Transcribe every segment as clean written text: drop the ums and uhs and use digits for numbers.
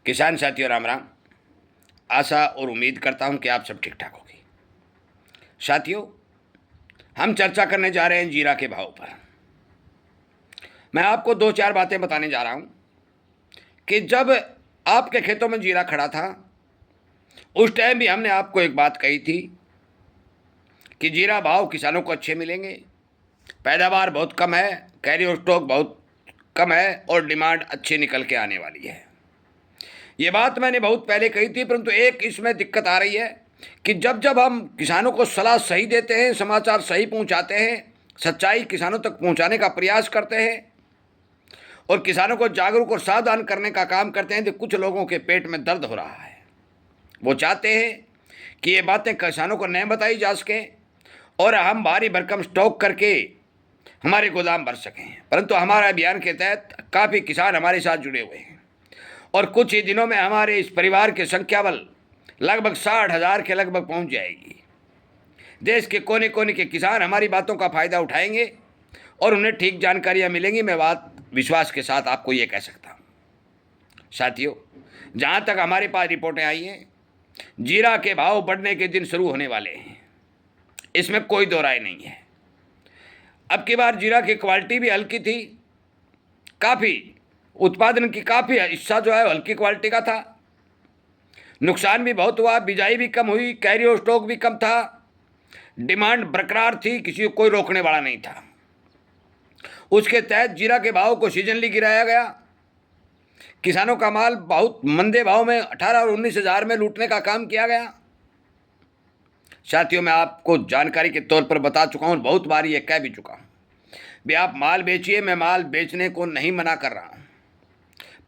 किसान साथियों राम राम। आशा और उम्मीद करता हूं कि आप सब ठीक ठाक होगी। साथियों, हम चर्चा करने जा रहे हैं जीरा के भाव पर। मैं आपको दो चार बातें बताने जा रहा हूं कि जब आपके खेतों में जीरा खड़ा था उस टाइम भी हमने आपको एक बात कही थी कि जीरा भाव किसानों को अच्छे मिलेंगे, पैदावार बहुत कम है, कैरी और स्टॉक बहुत कम है और डिमांड अच्छी निकल के आने वाली है। ये बात मैंने बहुत पहले कही थी, परंतु एक इसमें दिक्कत आ रही है कि जब जब हम किसानों को सलाह सही देते हैं, समाचार सही पहुंचाते हैं, सच्चाई किसानों तक पहुंचाने का प्रयास करते हैं और किसानों को जागरूक और सावधान करने का काम करते हैं, तो कुछ लोगों के पेट में दर्द हो रहा है। वो चाहते हैं कि ये बातें किसानों को नहीं बताई जा सकें और हम भारी भरकम स्टॉक करके हमारे गोदाम भर सकें, परंतु हमारे अभियान के तहत काफ़ी किसान हमारे साथ जुड़े हुए हैं और कुछ ही दिनों में हमारे इस परिवार की संख्या बल लगभग 60,000 के लगभग पहुंच जाएगी। देश के कोने कोने के किसान हमारी बातों का फायदा उठाएंगे और उन्हें ठीक जानकारियां मिलेंगी। मैं बात विश्वास के साथ आपको ये कह सकता हूं। साथियों, जहां तक हमारे पास रिपोर्टें आई हैं, जीरा के भाव बढ़ने के दिन शुरू होने वाले हैं, इसमें कोई दो राय नहीं है। अब की बार जीरा की क्वालिटी भी हल्की थी, काफ़ी उत्पादन की काफ़ी हिस्सा जो है हल्की क्वालिटी का था। नुकसान भी बहुत हुआ, बिजाई भी कम हुई, कैरी और स्टॉक भी कम था, डिमांड बरकरार थी, किसी को कोई रोकने वाला नहीं था। उसके तहत जीरा के भाव को सीजनली गिराया गया। किसानों का माल बहुत मंदे भाव में 18 और 19 हज़ार में लूटने का काम किया गया। साथियों, मैं आपको जानकारी के तौर पर बता चुका हूँ, बहुत बार ये कह भी चुका हूँ भी आप माल बेचिए, मैं माल बेचने को नहीं मना कर रहा हूँ,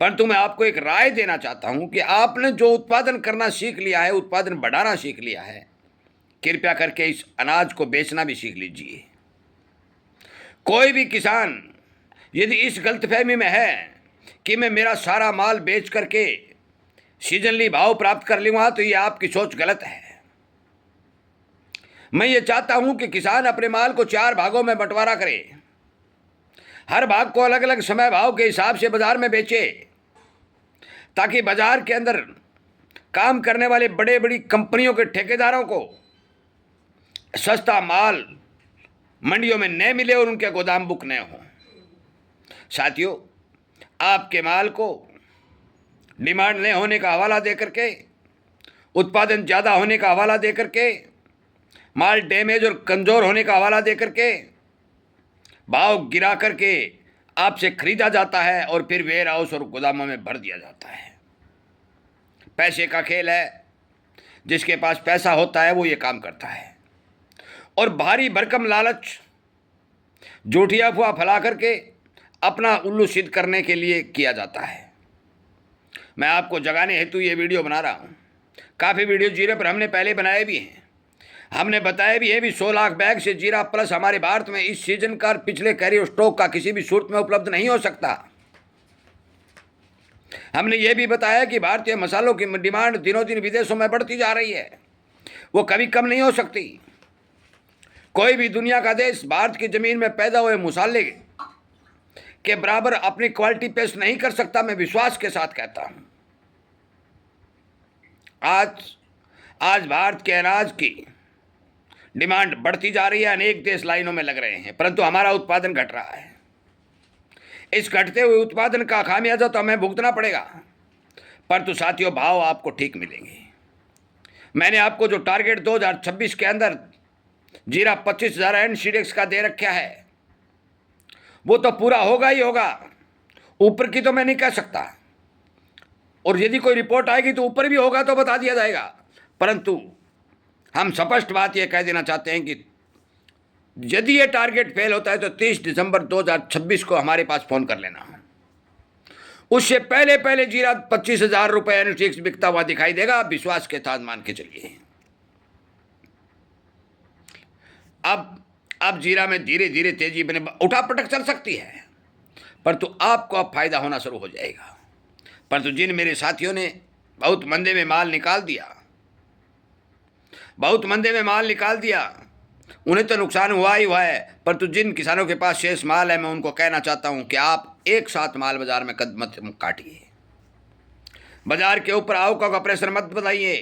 परंतु मैं आपको एक राय देना चाहता हूं कि आपने जो उत्पादन करना सीख लिया है, उत्पादन बढ़ाना सीख लिया है, कृपया करके इस अनाज को बेचना भी सीख लीजिए। कोई भी किसान यदि इस गलतफहमी में है कि मैं मेरा सारा माल बेच करके सीजनली भाव प्राप्त कर लूँगा, तो ये आपकी सोच गलत है। मैं ये चाहता हूं कि किसान अपने माल को 4 भागों में बंटवारा करे, हर भाग को अलग अलग समय भाव के हिसाब से बाजार में बेचे, ताकि बाजार के अंदर काम करने वाले बड़े बड़ी कंपनियों के ठेकेदारों को सस्ता माल मंडियों में न मिले और उनके गोदाम बुक न हो। साथियों, आपके माल को डिमांड न होने का हवाला दे करके, उत्पादन ज़्यादा होने का हवाला दे करके, माल डैमेज और कमज़ोर होने का हवाला दे करके भाव गिरा करके आपसे खरीदा जाता है और फिर वेयर हाउस और गोदामों में भर दिया जाता है। पैसे का खेल है, जिसके पास पैसा होता है वो ये काम करता है और भारी भरकम लालच, झूठी अफवाह फैला करके अपना उल्लू सिद्ध करने के लिए किया जाता है। मैं आपको जगाने हेतु ये वीडियो बना रहा हूँ। काफ़ी वीडियो जीरे पर हमने पहले बनाए भी हैं, हमने बताया भी है भी 100 लाख बैग से जीरा प्लस हमारे भारत में इस सीजन का पिछले कैरी स्टॉक का किसी भी सूरत में उपलब्ध नहीं हो सकता। हमने ये भी बताया कि भारतीय मसालों की डिमांड दिनों दिन विदेशों में बढ़ती जा रही है, वो कभी कम नहीं हो सकती। कोई भी दुनिया का देश भारत की जमीन में पैदा हुए मसाले के बराबर अपनी क्वालिटी पेश नहीं कर सकता। मैं विश्वास के साथ कहता हूं, आज भारत के अनाज की डिमांड बढ़ती जा रही है, अनेक देश लाइनों में लग रहे हैं, परंतु हमारा उत्पादन घट रहा है। इस घटते हुए उत्पादन का खामियाजा तो हमें भुगतना पड़ेगा, परंतु साथियों भाव आपको ठीक मिलेंगे। मैंने आपको जो टारगेट 2026 के अंदर जीरा 25,000 NCDEX का दे रखा है, वो तो पूरा होगा ही होगा। ऊपर की तो मैं नहीं कह सकता, और यदि कोई रिपोर्ट आएगी तो ऊपर भी होगा तो बता दिया जाएगा, परंतु हम स्पष्ट बात यह कह देना चाहते हैं कि यदि ये टारगेट फेल होता है तो 30 दिसंबर 2026 को हमारे पास फ़ोन कर लेना। उससे पहले पहले जीरा 25,000 रुपये NCDEX बिकता हुआ दिखाई देगा, विश्वास के साथ मान के चलिए। अब जीरा में धीरे धीरे तेजी बने उठापटक चल सकती है, परंतु आपको अब फायदा होना शुरू हो जाएगा। परंतु जिन मेरे साथियों ने बहुत मंदे में माल निकाल दिया, उन्हें तो नुकसान हुआ ही हुआ है, परंतु जिन किसानों के पास शेष माल है, मैं उनको कहना चाहता हूं कि आप एक साथ माल बाजार में कदम मत काटिए। बाजार के ऊपर आवक का प्रेशर मत बताइए,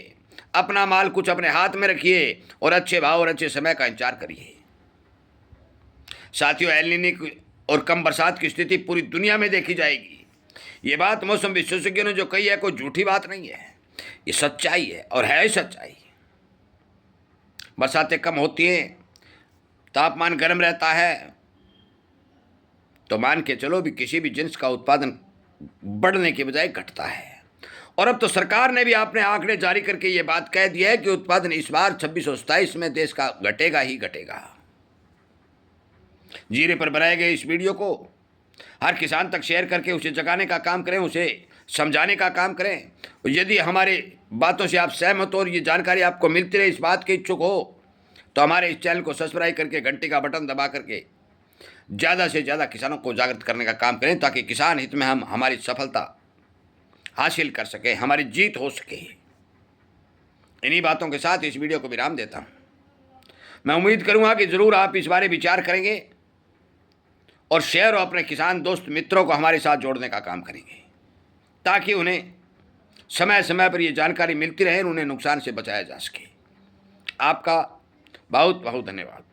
अपना माल कुछ अपने हाथ में रखिए और अच्छे भाव और अच्छे समय का इंतजार करिए। साथियों, एल नीनो और कम बरसात की स्थिति पूरी दुनिया में देखी जाएगी। ये बात मौसम विशेषज्ञों ने जो कही है कोई झूठी बात नहीं है, ये सच्चाई है और है सच्चाई। बरसातें कम होती हैं, तापमान गर्म रहता है, तो मान के चलो भी किसी भी जिन्स का उत्पादन बढ़ने के बजाय घटता है। और अब तो सरकार ने भी अपने आंकड़े जारी करके ये बात कह दी है कि उत्पादन इस बार 2627 में देश का घटेगा ही घटेगा। जीरे पर बनाए गए इस वीडियो को हर किसान तक शेयर करके उसे जगाने का काम करें, उसे समझाने का काम करें। यदि हमारे बातों से आप सहमत हो और ये जानकारी आपको मिलती रहे, इस बात के इच्छुक हो, तो हमारे इस चैनल को सब्सक्राइब करके घंटी का बटन दबा करके ज़्यादा से ज़्यादा किसानों को जागृत करने का काम करें, ताकि किसान हित में हम हमारी सफलता हासिल कर सके, हमारी जीत हो सके। इन्हीं बातों के साथ इस वीडियो को विराम देता हूँ। मैं उम्मीद करूँगा कि ज़रूर आप इस बारे विचार करेंगे और शेयर और अपने किसान दोस्त मित्रों को हमारे साथ जोड़ने का काम करेंगे, ताकि उन्हें समय समय पर ये जानकारी मिलती रहे और उन्हें नुकसान से बचाया जा सके। आपका बहुत बहुत धन्यवाद।